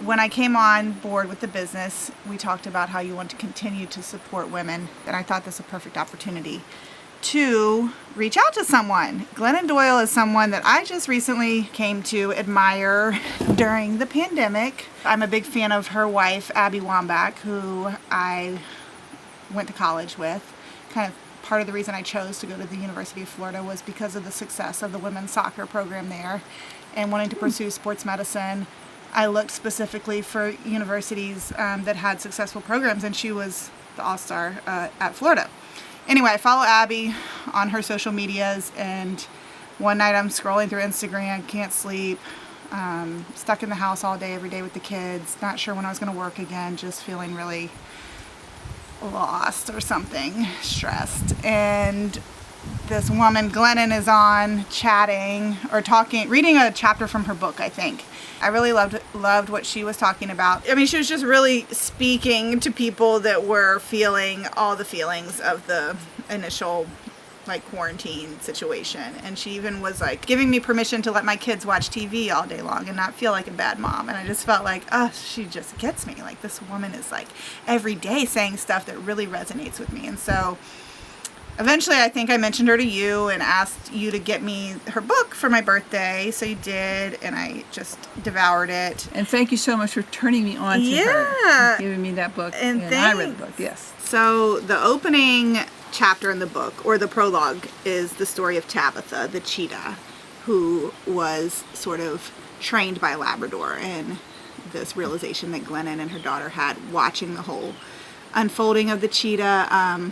when I came on board with the business, we talked about how you want to continue to support women, and I thought this was a perfect opportunity to reach out to someone. Glennon Doyle is someone that I just recently came to admire during the pandemic. I'm a big fan of her wife, Abby Wambach, who I went to college with. Kind of part of the reason I chose to go to the University of Florida was because of the success of the women's soccer program there and wanting to pursue sports medicine. I looked specifically for universities that had successful programs, and she was the all-star at Florida. Anyway, I follow Abby on her social medias, and one night I'm scrolling through Instagram, can't sleep, stuck in the house all day, every day with the kids, not sure when I was going to work again, just feeling really lost or something, stressed. And this woman, Glennon, is on chatting or talking, reading a chapter from her book, I think. I really loved what she was talking about. I mean, she was just really speaking to people that were feeling all the feelings of the initial quarantine situation. And she even was giving me permission to let my kids watch TV all day long and not feel like a bad mom. And I just felt like, oh, she just gets me. This woman is every day saying stuff that really resonates with me. And so eventually, I think I mentioned her to you and asked you to get me her book for my birthday. So you did, and I just devoured it. And thank you so much for turning me on to her and giving me that book. And I read the book, yes. So the opening chapter in the book, or the prologue, is the story of Tabitha, the cheetah, who was sort of trained by a Labrador, and this realization that Glennon and her daughter had watching the whole unfolding of the cheetah,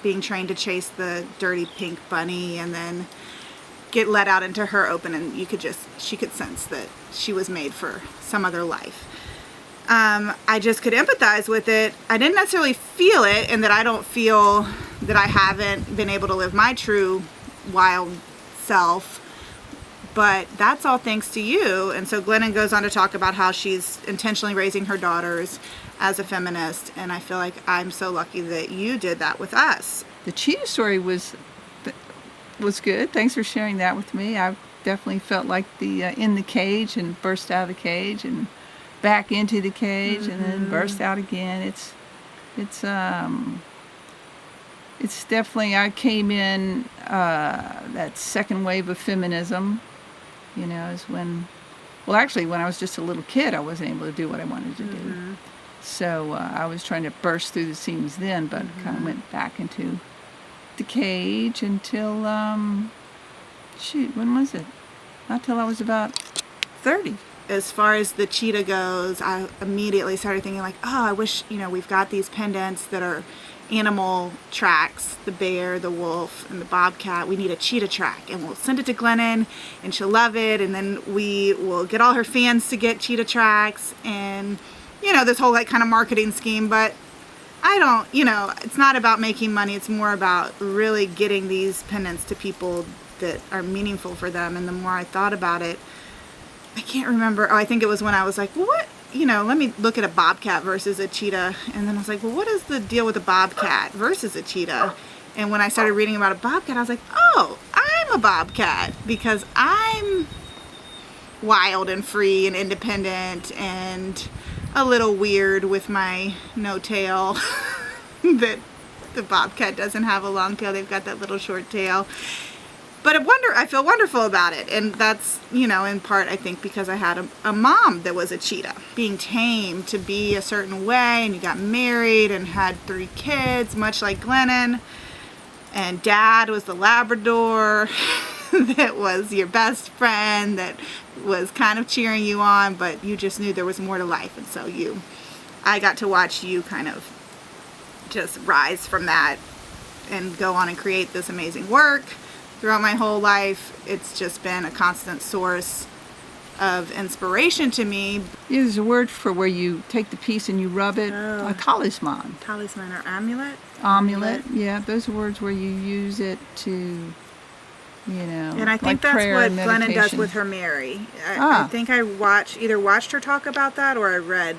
being trained to chase the dirty pink bunny and then get let out into her open, and she could sense that she was made for some other life. I just could empathize with it. I didn't necessarily feel it, and that I don't feel that I haven't been able to live my true wild self, but that's all thanks to you. And so Glennon goes on to talk about how she's intentionally raising her daughters as a feminist, and I feel like I'm so lucky that you did that with us. The cheetah story was good. Thanks for sharing that with me. I definitely felt like the in the cage and burst out of the cage and back into the cage and then burst out again. It's definitely, I came in that second wave of feminism, is when I was just a little kid, I wasn't able to do what I wanted to do. So I was trying to burst through the seams then, but kind of went back into the cage until, when was it? Not till I was about 30. As far as the cheetah goes, I immediately started thinking I wish, we've got these pendants that are animal tracks, the bear, the wolf, and the bobcat. We need a cheetah track, and we'll send it to Glennon, and she'll love it, and then we will get all her fans to get cheetah tracks, and this whole kind of marketing scheme. But I don't, it's not about making money. It's more about really getting these pendants to people that are meaningful for them. And the more I thought about it, I can't remember. Oh, I think it was when I was like, well, what? Let me look at a bobcat versus a cheetah. And then I was like, well, what is the deal with a bobcat versus a cheetah? And when I started reading about a bobcat, I was like, oh, I'm a bobcat because I'm wild and free and independent and a little weird with my no tail. That the bobcat doesn't have a long tail. They've got that little short tail. But I feel wonderful about it. And that's, in part, I think, because I had a mom that was a cheetah. Being tamed to be a certain way, and you got married and had 3 kids, much like Glennon. And dad was the Labrador that was your best friend, that was kind of cheering you on, but you just knew there was more to life. And so I got to watch you kind of just rise from that and go on and create this amazing work. Throughout my whole life, it's just been a constant source of inspiration to me. Yeah, there's a word for where you take the piece and you rub it. A talisman. Talisman or amulet? Amulet, yeah. Those are words where you use it to, And I think that's what Glennon does with her Mary. I think I either watched her talk about that or I read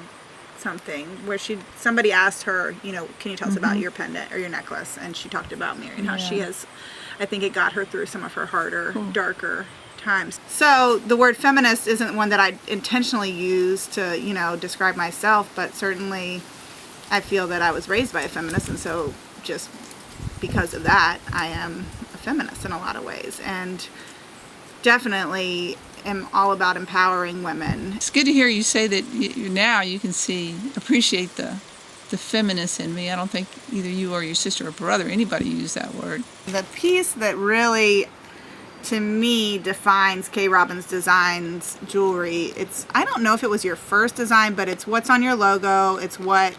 something where somebody asked her, can you tell us about your pendant or your necklace? And she talked about Mary and how she has, I think it got her through some of her harder, darker times. So the word feminist isn't one that I intentionally use to, describe myself, but certainly I feel that I was raised by a feminist, and so just because of that, I am a feminist in a lot of ways, and definitely am all about empowering women. It's good to hear you say that now you can appreciate the feminist in me. I don't think either you or your sister or brother, anybody used that word. The piece that really, to me, defines K. Robbins Designs jewelry, I don't know if it was your first design, but it's what's on your logo. It's what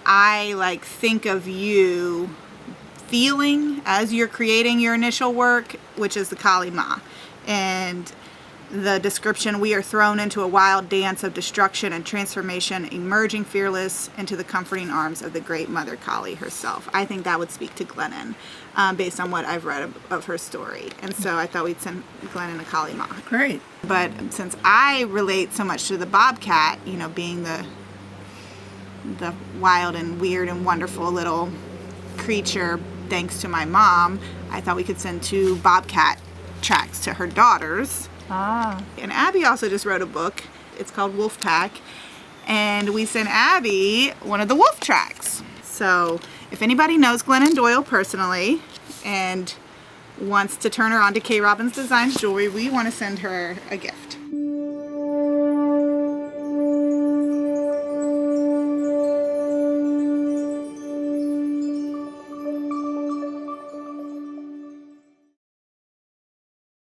I think of you feeling as you're creating your initial work, which is the Kalima. And the description, we are thrown into a wild dance of destruction and transformation, emerging fearless into the comforting arms of the great Mother Kali herself. I think that would speak to Glennon, based on what I've read of her story. And so I thought we'd send Glennon a Kalima. Great. But since I relate so much to the bobcat, being the wild and weird and wonderful little creature, thanks to my mom, I thought we could send 2 bobcat tracks to her daughters. And Abby also just wrote a book. It's called Wolf Pack, and we sent Abby one of the wolf tracks. So if anybody knows Glennon Doyle personally and wants to turn her on to K. Robbins Designs jewelry, we want to send her a gift.